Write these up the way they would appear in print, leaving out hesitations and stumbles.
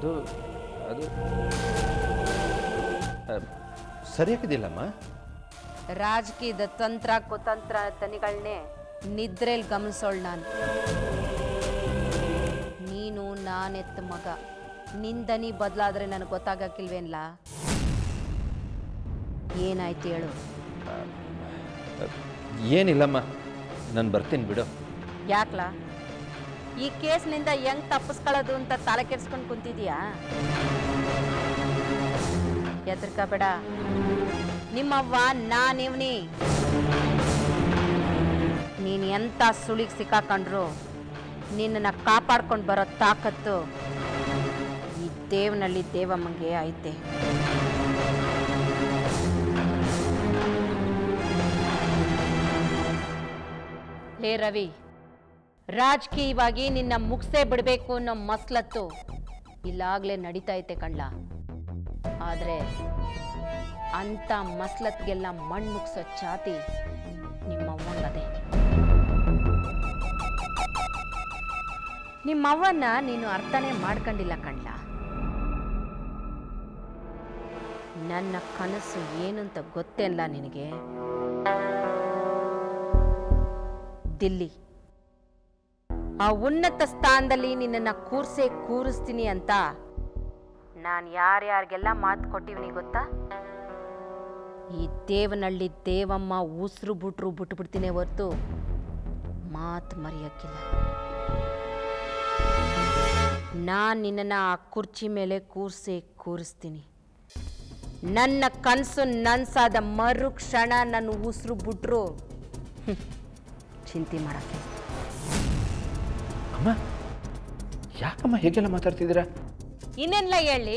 ಅದು ಅದು ಸರಿಯಾಗಿದ್ದಿಲ್ಲಮ್ಮ. ರಾಜಕೀಯದ ತಂತ್ರ ಕುತಂತ್ರ ತನಿಗಳನ್ನೇ ನಿದ್ರೆಯಲ್ಲಿ ಗಮನಿಸೋಳು ನಾನು. ನೀನು ನಾನೆತ್ತ ಮಗ, ನಿಂದನಿ ಬದಲಾದ್ರೆ ನನಗೆ ಗೊತ್ತಾಗಕ್ಕಿಲ್ವೇನ್ಲ? ಏನಾಯ್ತು ಹೇಳು. ಏನಿಲ್ಲಮ್ಮ, ನಾನು ಬರ್ತೀನಿ ಬಿಡು. ಯಾಕ್ಲಾ? ಈ ಕೇಸ್ನಿಂದ ಹೆಂಗ್ ತಪ್ಪಿಸ್ಕೊಳ್ಳೋದು ಅಂತ ತಲೆ ಕೆಡ್ಸ್ಕೊಂಡು ಕುಂತಿದೀಯಾ? ಹೆದರ್ಕಬೇಡ, ನಿಮ್ಮವ್ವ ನಾನಿವ್ನಿ. ನೀನು ಎಂಥ ಸುಳಿಗೆ ಸಿಕ್ಕಾಕೊಂಡ್ರು ನಿನ್ನನ್ನು ಕಾಪಾಡ್ಕೊಂಡು ಬರೋ ತಾಕತ್ತು ಈ ದೇವನಹಳ್ಳಿ ದೇವಮ್ಮಂಗೆ ಐತೆ. ಲೇ ರವಿ, ರಾಜಕೀಯವಾಗಿ ನಿನ್ನ ಮುಗಿಸೇ ಬಿಡಬೇಕು ಅನ್ನೋ ಮಸ್ಲತ್ತು ಇಲ್ಲಾಗಲೇ ನಡೀತಾ ಐತೆ ಕಣ್ಲ. ಆದರೆ ಅಂಥ ಮಸ್ಲತ್ಗೆಲ್ಲ ಮಣ್ಣು ಮುಗಿಸೋ ಛಾತಿ ನಿಮ್ಮವ್ವಂಗದೆ. ನಿಮ್ಮವ್ವನ್ನ ನೀನು ಅರ್ಥನೇ ಮಾಡ್ಕೊಂಡಿಲ್ಲ ಕಣ್ಲ. ನನ್ನ ಕನಸು ಏನು ಅಂತ ಗೊತ್ತೇಲ್ಲ ನಿನಗೆ? ದಿಲ್ಲಿ, ಆ ಉನ್ನತ ಸ್ಥಾನದಲ್ಲಿ ನಿನ್ನನ್ನು ಕೂರಿಸ್ತೀನಿ ಅಂತ ನಾನು ಯಾರ್ಯಾರಿಗೆಲ್ಲ ಮಾತು ಕೊಟ್ಟಿವ್ನಿ ಗೊತ್ತಾ? ಈ ದೇವನಹಳ್ಳಿ ದೇವಮ್ಮ ಉಸಿರು ಬಿಟ್ಬಿಡ್ತೀನಿ ಹೊರತು ಮಾತು ಮರೆಯಕ್ಕಿಲ್ಲ. ನಾನು ನಿನ್ನನ್ನು ಆ ಕುರ್ಚಿ ಮೇಲೆ ಕೂರಿಸ್ತೀನಿ. ನನ್ನ ಕನಸು ನನ್ಸಾದ ಮರು ಕ್ಷಣ ನನ್ನ ಉಸಿರು ಬಿಟ್ರು ಚಿಂತೆ ಮಾಡಕ್ಕೆ. ಅಮ್ಮ, ಯಾಕಮ್ಮ ಹೇಗೆಲ್ಲ ಮಾತಾಡ್ತಿದ್ದೀರಾ? ಇನ್ನೆಲ್ಲ ಹೇಳಿ,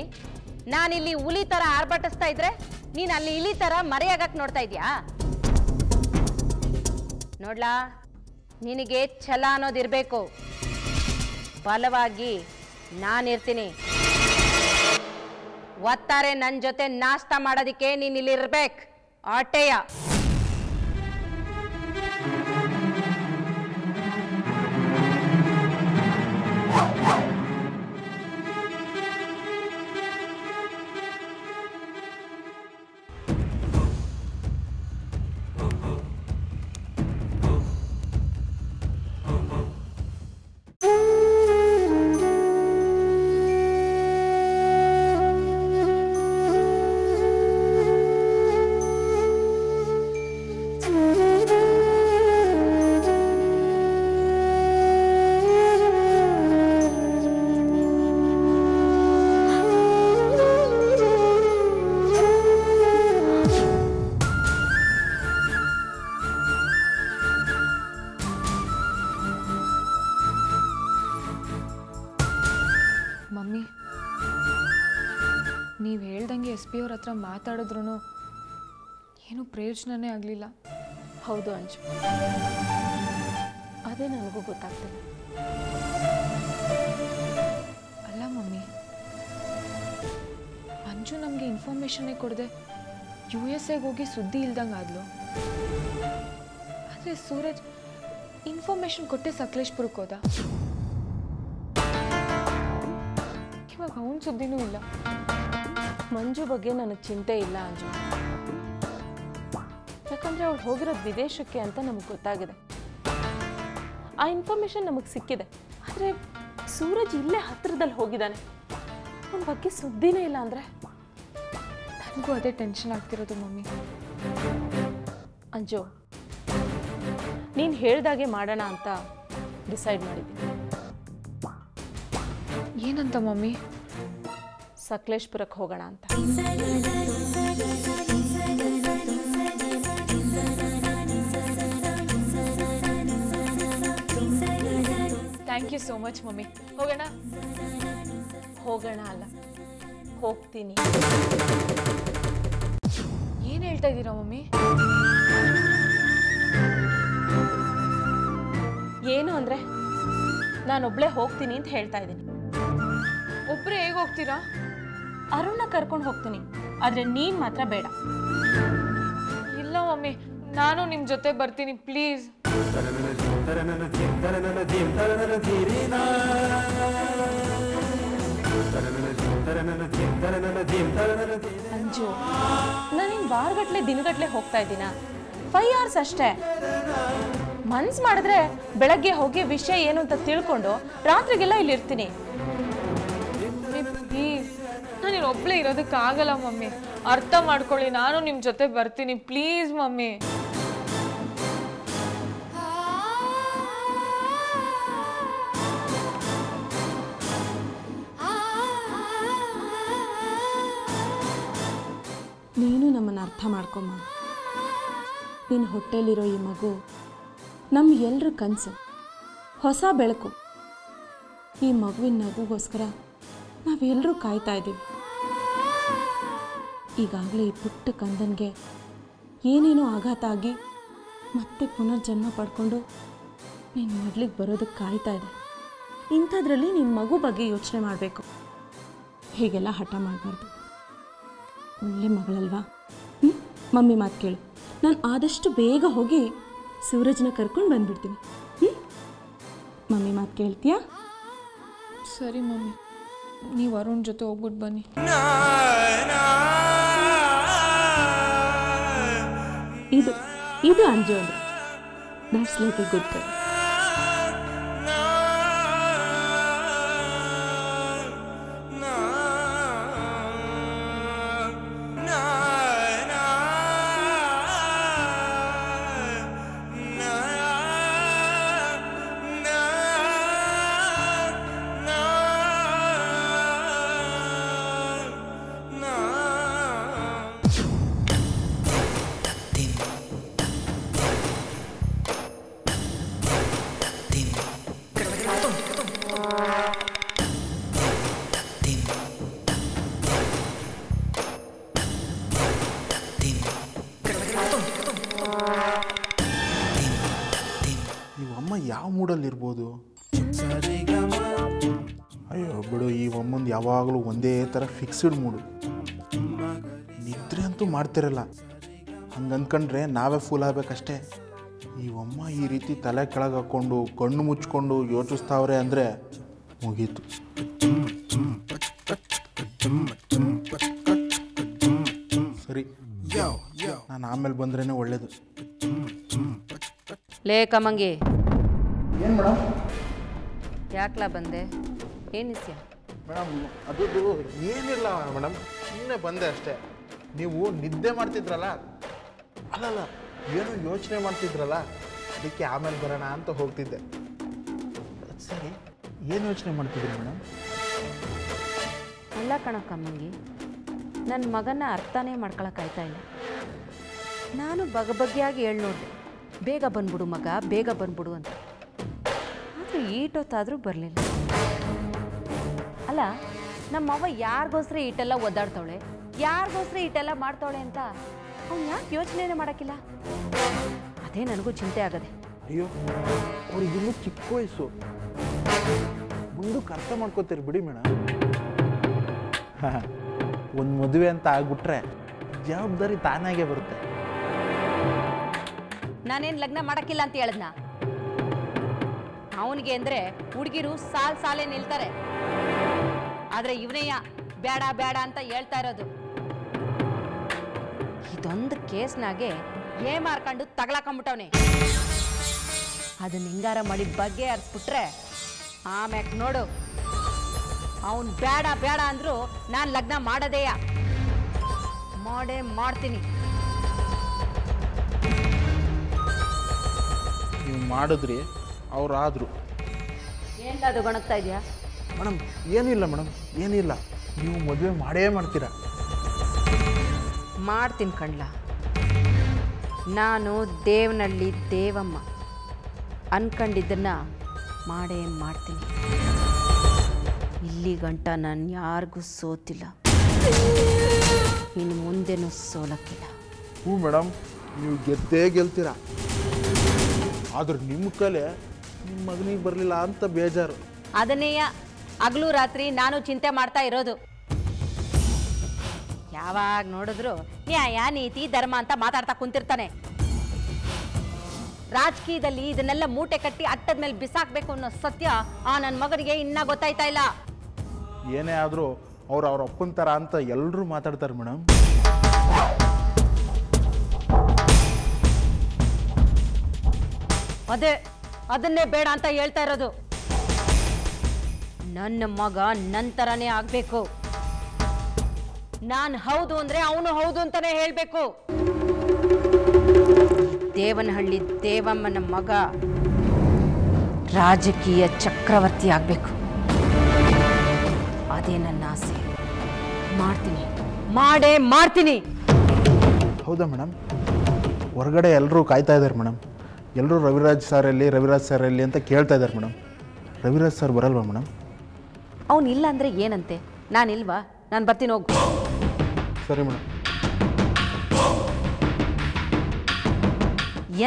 ನಾನಿಲ್ಲಿ ಹುಲಿ ಥರ ಆರ್ಭಟಿಸ್ತಾ ಇದ್ರೆ ನೀನು ಅಲ್ಲಿ ಇಲಿ ಥರ ಮರೆಯಾಗಕ್ಕೆ ನೋಡ್ತಾ ಇದೀಯಾ? ನೋಡ್ಲಾ, ನಿನಗೆ ಛಲ ಅನ್ನೋದಿರಬೇಕು. ಬಲವಾಗಿ ನಾನಿರ್ತೀನಿ. ಒತ್ತಾರೆ ನನ್ನ ಜೊತೆ ನಾಷ್ಟ ಮಾಡೋದಕ್ಕೆ ನೀನು ಇಲ್ಲಿರ್ಬೇಕು. ಆಟೆಯ ನೀವು ಹೇಳ್ದಂಗೆ SP ಅವ್ರ ಹತ್ರ ಮಾತಾಡಿದ್ರು ಏನೂ ಪ್ರಯೋಜನನೇ ಆಗಲಿಲ್ಲ. ಹೌದು ಅಂಜು, ಅದೇ ನನಗೂ ಗೊತ್ತಾಗ್ತಿಲ್ಲ. ಅಲ್ಲ ಮಮ್ಮಿ, ಅಂಜು ನಮಗೆ ಇನ್ಫಾರ್ಮೇಷನ್ನೇ ಕೊಡದೆ USA ಹೋಗಿ ಸುದ್ದಿ ಇಲ್ದಂಗೆ ಆದ್ಲು. ಆದರೆ ಸೂರಜ್ ಇನ್ಫಾರ್ಮೇಷನ್ ಕೊಟ್ಟೆ ಸಕಲೇಶ್ಪುರಕ್ಕೆ ಹೋದ. ಇವಾಗ ಅವನ ಸುದ್ದಿನೂ ಇಲ್ಲ. ಮಂಜು ಬಗ್ಗೆ ನನಗೆ ಚಿಂತೆ ಇಲ್ಲ ಅಂಜು, ಯಾಕಂದರೆ ಅವಳು ಹೋಗಿರೋದು ವಿದೇಶಕ್ಕೆ ಅಂತ ನಮಗೆ ಗೊತ್ತಾಗಿದೆ. ಆ ಇನ್ಫಾರ್ಮೇಷನ್ ನಮಗೆ ಸಿಕ್ಕಿದೆ. ಆದರೆ ಸೂರಜ್ ಇಲ್ಲೇ ಹತ್ತಿರದಲ್ಲಿ ಹೋಗಿದ್ದಾನೆ, ಅವನ ಬಗ್ಗೆ ಸುದ್ದಿನೇ ಇಲ್ಲ ಅಂದರೆ ನನಗೂ ಅದೇ ಟೆನ್ಷನ್ ಆಗ್ತಿರೋದು ಮಮ್ಮಿ. ಅಂಜು, ನೀನು ಹೇಳ್ದಾಗೆ ಮಾಡೋಣ ಅಂತ ಡಿಸೈಡ್ ಮಾಡಿದ್ದೀನಿ. ಏನಂತ ಮಮ್ಮಿ? ಸಕಲೇಶ್ಪುರಕ್ಕೆ ಹೋಗೋಣ ಅಂತ. Thank you so much mummy. ಹೋಗೋಣ? ಹೋಗೋಣ ಅಲ್ಲ, ಹೋಗ್ತೀನಿ. ಏನು ಹೇಳ್ತಾ ಇದ್ದೀರಾ ಮಮ್ಮಿ? ಏನು ಅಂದರೆ ನಾನೊಬ್ಳೇ ಹೋಗ್ತೀನಿ ಅಂತ ಹೇಳ್ತಾ ಇದ್ದೀನಿ. ಒಬ್ಬರೇ ಹೇಗೆ ಹೋಗ್ತೀರಾ? ಅರುಣ್ನ ಕರ್ಕೊಂಡು ಹೋಗ್ತೀನಿ, ಆದರೆ ನೀನು ಮಾತ್ರ ಬೇಡ. ಇಲ್ಲ ಮಮ್ಮಿ, ನಾನು ನಿಮ್ಮ ಜೊತೆ ಬರ್ತೀನಿ ಪ್ಲೀಸ್. ಧೀರಿನಾ ಅಂಜು ನಾನೇನು ವಾರಗಟ್ಲೆ ದಿನಗಟ್ಲೆ ಹೋಗ್ತಾ ಇದ್ದೀನ 5 hours ಅಷ್ಟೇ. ಮನ್ಸು ಮಾಡಿದ್ರೆ ಬೆಳಗ್ಗೆ ಹೋಗಿ ವಿಷಯ ಏನು ಅಂತ ತಿಳ್ಕೊಂಡು ರಾತ್ರಿಗೆಲ್ಲ ಇಲ್ಲಿ ಇರ್ತೀನಿ. ಪ್ಲೀಸ್ ನಾನು ಒಬ್ಳೇ ಇರೋದಕ್ಕಾಗಲ್ಲ ಮಮ್ಮಿ, ಅರ್ಥ ಮಾಡ್ಕೊಳ್ಳಿ. ನಾನು ನಿಮ್ಮ ಜೊತೆ ಬರ್ತೀನಿ ಪ್ಲೀಸ್ ಮಮ್ಮಿ. ನೀನು ನಮ್ಮನ್ನು ಅರ್ಥ ಮಾಡ್ಕೊಮ್ಮ. ನಿನ್ನ ಹೊಟ್ಟೆಲಿರೋ ಈ ಮಗು ನಮ್ಮ ಎಲ್ಲರ ಕನಸು, ಹೊಸ ಬೆಳಕು. ಈ ಮಗುವಿನ ನಗುಗೋಸ್ಕರ ನಾವೆಲ್ಲರೂ ಕಾಯ್ತಾ ಇದ್ದೀವಿ. ಈಗಾಗಲೇ ಈ ಪುಟ್ಟ ಕಂದನಿಗೆ ಏನೇನೋ ಆಘಾತ ಆಗಿ ಮತ್ತೆ ಪುನರ್ಜನ್ಮ ಪಡ್ಕೊಂಡು ನಿನ್ನ ಮೊದಲಿಗೆ ಬರೋದಕ್ಕೆ ಕಾಯ್ತಾ ಇದೆ. ಇಂಥದ್ರಲ್ಲಿ ನಿನ್ನ ಮಗು ಬಗ್ಗೆ ಯೋಚನೆ ಮಾಡಬೇಕು. ಹೀಗೆಲ್ಲ ಹಠ ಮಾಡಬಾರ್ದು. ಒಳ್ಳೆ ಮಗಳಲ್ವಾ? ಮಮ್ಮಿ ಮಾತು ಕೇಳು. ನಾನು ಆದಷ್ಟು ಬೇಗ ಹೋಗಿ ಸೂರಜ್ನ ಕರ್ಕೊಂಡು ಬಂದ್ಬಿಡ್ತೀನಿ. ಮಮ್ಮಿ ಮಾತು ಕೇಳ್ತೀಯಾ? ಸರಿ ಮಮ್ಮಿ, ನೀವು ಅರುಣ್ ಜೊತೆ ಹೋಗ್ಬಿಟ್ಟು ಬನ್ನಿ. ಇದು ಅಂಜು ಅಂದ್ರೆ that's like A good girl. ಯಾವ ಮೂಡಲ್ಲಿರ್ಬೋದು? ಅಯ್ಯೋ ಬಿಡು, ಈ ಅಮ್ಮಂದು ಯಾವಾಗಲೂ ಒಂದೇ ಥರ ಫಿಕ್ಸ್ಡ್ ಮೂಡು. ನಿದ್ರೆ ಅಂತೂ ಮಾಡ್ತಿರಲ್ಲ. ಹಂಗೆ ಅಂದ್ಕೊಂಡ್ರೆ ನಾವೇ ಫೂಲ್ ಆಗಬೇಕಷ್ಟೇ. ಈ ಅಮ್ಮ ಈ ರೀತಿ ತಲೆ ಕೆಳಗೆ ಹಾಕ್ಕೊಂಡು ಕಣ್ಣು ಮುಚ್ಕೊಂಡು ಯೋಚಿಸ್ತಾವ್ರೆ ಅಂದರೆ ಮುಗೀತು. ಸರಿ, ನಾನು ಆಮೇಲೆ ಬಂದ್ರೇ ಒಳ್ಳೇದು. ಲೇ ಕಮಂಗಿ, ಏನು ಮೇಡಮ್? ಯಾಕ್ಲಾ ಬಂದೆ? ಏನಿಸ್ಯ? ಮೇಡಮ್ ಅದು ಏನಿಲ್ಲ ಮೇಡಮ್, ಸುಮ್ಮನೆ ಬಂದೆ ಅಷ್ಟೇ. ನೀವು ನಿದ್ದೆ ಮಾಡ್ತಿದ್ರಲ್ಲ, ಅಲ್ಲಲ್ಲ ಏನೋ ಯೋಚನೆ ಮಾಡ್ತಿದ್ರಲ್ಲ, ಅದಕ್ಕೆ ಆಮೇಲೆ ಬರೋಣ ಅಂತ ಹೋಗ್ತಿದ್ದೆ. ಸರಿ, ಏನು ಯೋಚನೆ ಮಾಡ್ತಿದ್ರಿ ಮೇಡಮ್? ಅಲ್ಲ ಕಣ ಕಮ್ಮಂಗಿ, ನನ್ನ ಮಗನ ಅರ್ಥನೇ ಮಾಡ್ಕೊಳಕ್ಕಾಯ್ತಾ ಇಲ್ಲ. ನಾನು ಬಗೆಯಾಗಿ ಹೇಳಿ ನೋಡಿದೆ, ಬೇಗ ಬಂದ್ಬಿಡು ಮಗ, ಬೇಗ ಬಂದ್ಬಿಡು ಅಂತ. ಆದರೆ ಈಟೊತ್ತಾದರೂ ಬರಲಿಲ್ಲ. ಅಲ್ಲ, ನಮ್ಮವ್ವ ಯಾರಿಗೋಸ್ಕರ ಈಟೆಲ್ಲ ಒದ್ದಾಡ್ತಾವಳೆ, ಯಾರಿಗೋಸ್ಕರ ಈಟೆಲ್ಲ ಮಾಡ್ತಾವಳೆ ಅಂತ ಅವ್ನು ಯಾಕೆ ಯೋಚನೆನೇ ಮಾಡೋಕ್ಕಿಲ್ಲ? ಅದೇ ನನಗೂ ಚಿಂತೆ ಆಗದೆ. ಅಯ್ಯೋ, ಅವ್ರಿಗಿನ್ನೂ ಚಿಕ್ಕ ವಯಸ್ಸು, ಮುಂದಕ್ಕೆ ಅರ್ಥ ಮಾಡ್ಕೋತೀರಿ ಬಿಡಿ ಮೇಡಮ್. ಒಂದು ಮದುವೆ ಅಂತ ಆಗ್ಬಿಟ್ರೆ ಜವಾಬ್ದಾರಿ ತಾನಾಗೆ ಬರುತ್ತೆ. ನಾನೇನು ಲಗ್ನ ಮಾಡೋಕ್ಕಿಲ್ಲ ಅಂತ ಹೇಳಿದ್ನ? ಅವನಿಗೆ ಅಂದರೆ ಹುಡುಗಿರು ಸಾಲೇ ನಿಲ್ತಾರೆ. ಆದರೆ ಇವನೇಯ ಬೇಡ ಬೇಡ ಅಂತ ಹೇಳ್ತಾ ಇರೋದು. ಇದೊಂದು ಕೇಸ್ನಾಗೆ ಮಾರ್ಕೊಂಡು ತಗಲಾಕೊಂಬಿಟ್ಟವನೆ. ಅದನ್ನ ಹಿಂಗಾರ ಮಾಡಿ ಬಗ್ಗೆ ಹರಿಸ್ಬಿಟ್ರೆ ಆಮ್ಯಾಕ್ ನೋಡು, ಅವನು ಬೇಡ ಬೇಡ ಅಂದ್ರು ನಾನು ಲಗ್ನ ಮಾಡೋದೇಯ, ಮಾಡ್ತೀನಿ. ನೀವು ಮಾಡಿದ್ರಿ, ಅವರಾದರು. ಏನಾದ್ರು ಗೊಣಗ್ತಾ ಇದೆಯಾ? ಮೇಡಮ್ ಏನಿಲ್ಲ ಮೇಡಮ್, ಏನಿಲ್ಲ. ನೀವು ಮದುವೆ ಮಾಡೇ ಮಾಡ್ತೀರಾ? ಮಾಡ್ತೀನಿ ಕಣ್ಲ. ನಾನು ದೇವನಹಳ್ಳಿ ದೇವಮ್ಮ ಅನ್ಕೊಂಡಿದ್ದನ್ನ ಮಾಡೇ ಮಾಡ್ತೀನಿ. ಇಲ್ಲಿ ಗಂಟ ನಾನು ಯಾರಿಗೂ ಸೋತಿಲ್ಲ, ಇನ್ನು ಮುಂದೆನೂ ಸೋಲಕ್ಕಿಲ್ಲ. ಹ್ಞೂ ಮೇಡಮ್, ನೀವು ಗೆದ್ದೇ ಗೆಲ್ತೀರಾ. ಆದ್ರೆ ನಿಮ್ಮ ಕಲೆ ನಿಮ್ಮ ಮಗನಿಗೆ ಬರಲಿಲ್ಲ ಅಂತ ಬೇಜಾರು. ಅದನ್ನೇ ಹಗಲು ರಾತ್ರಿ ನಾನು ಚಿಂತೆ ಮಾಡ್ತಾ ಇರೋದು. ಯಾವಾಗ ನೋಡಿದ್ರು ನ್ಯಾಯ ನೀತಿ ಧರ್ಮ ಅಂತ ಮಾತಾಡ್ತಾ ಕುಂತಿರ್ತಾನೆ. ರಾಜಕೀಯದಲ್ಲಿ ಇದನ್ನೆಲ್ಲ ಮೂಟೆ ಕಟ್ಟಿ ಅಟ್ಟದ ಮೇಲೆ ಬಿಸಾಕ್ಬೇಕು ಅನ್ನೋ ಸತ್ಯ ಆ ನನ್ನ ಮಗನಿಗೆ ಇನ್ನ ಗೊತ್ತಾಯ್ತಾ ಇಲ್ಲ. ಏನೇ ಆದರೂ ಅವ್ರ ಅಪ್ಪನ ಥರ ಅಂತ ಎಲ್ಲರೂ ಮಾತಾಡ್ತಾರೆ ಮೇಡಮ್. ಅದನ್ನೇ ಬೇಡ ಅಂತ ಹೇಳ್ತಾ ಇರೋದು. ನನ್ನ ಮಗ ನನ್ನ ಥರನೇ ಆಗಬೇಕು. ನಾನು ಹೌದು ಅಂದರೆ ಅವನು ಹೌದು ಅಂತಾನೆ ಹೇಳಬೇಕು. ದೇವನಹಳ್ಳಿ ದೇವಮ್ಮನ ಮಗ ರಾಜಕೀಯ ಚಕ್ರವರ್ತಿ ಆಗಬೇಕು. ಅದೇ ನನ್ನ ಆಸೆ. ಮಾಡ್ತೀನಿ. ಹೌದಾ ಮೇಡಮ್? ಹೊರಗಡೆ ಎಲ್ಲರೂ ಕಾಯ್ತಾ ಇದ್ದಾರೆ ಮೇಡಮ್. ಎಲ್ಲರೂ ರವಿರಾಜ್ ಸರ್ ಎಲ್ಲಿ ಅಂತ ಕೇಳ್ತಾ ಇದ್ದಾರೆ ಮೇಡಮ್. ರವಿರಾಜ್ ಸರ್ ಬರಲ್ವಾ ಮೇಡಮ್? ಅವನಿಲ್ಲ ಅಂದರೆ ಏನಂತೆ? ನಾನಿಲ್ವಾ? ನಾನು ಬರ್ತೀನಿ, ಹೋಗು. ಸರಿ ಮೇಡಮ್.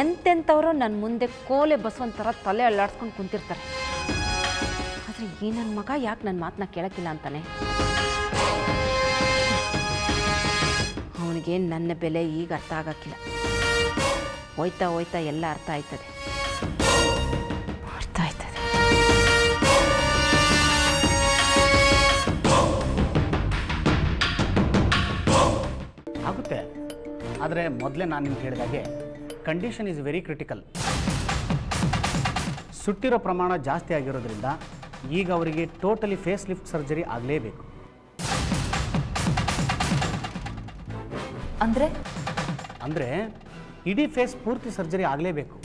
ಎಂತೆಂಥವರು ನನ್ನ ಮುಂದೆ ಕೋಲೆ ಬಸವಂತರ ತಲೆ ಅಲ್ಲಾಡ್ಸ್ಕೊಂಡು ಕುಂತಿರ್ತಾರೆ. ಆದರೆ ಈ ನನ್ನ ಮಗ ಯಾಕೆ ನನ್ನ ಮಾತನ್ನ ಕೇಳೋಕ್ಕಿಲ್ಲ ಅಂತಾನೆ? ಅವನಿಗೆ ನನ್ನ ಬೆಲೆ ಈಗ ಅರ್ಥ ಆಗೋಕ್ಕಿಲ್ಲ. ಹೋಯ್ತಾ ಎಲ್ಲ ಅರ್ಥ ಆಯ್ತದೆ. ಆಗುತ್ತೆ. ಆದರೆ ಮೊದಲೇ ನಾನು ನಿಮ್ಗೆ ಹೇಳಿದಾಗೆ ಕಂಡೀಷನ್ ಈಸ್ ವೆರಿ ಕ್ರಿಟಿಕಲ್. ಸುಟ್ಟಿರೋ ಪ್ರಮಾಣ ಜಾಸ್ತಿ ಆಗಿರೋದ್ರಿಂದ ಈಗ ಅವರಿಗೆ ಟೋಟಲಿ ಫೇಸ್ ಲಿಫ್ಟ್ ಸರ್ಜರಿ ಆಗಲೇಬೇಕು. ಅಂದರೆ ಇಡೀ ಫೇಸ್ ಪೂರ್ತಿ ಸರ್ಜರಿ ಆಗಲೇಬೇಕು.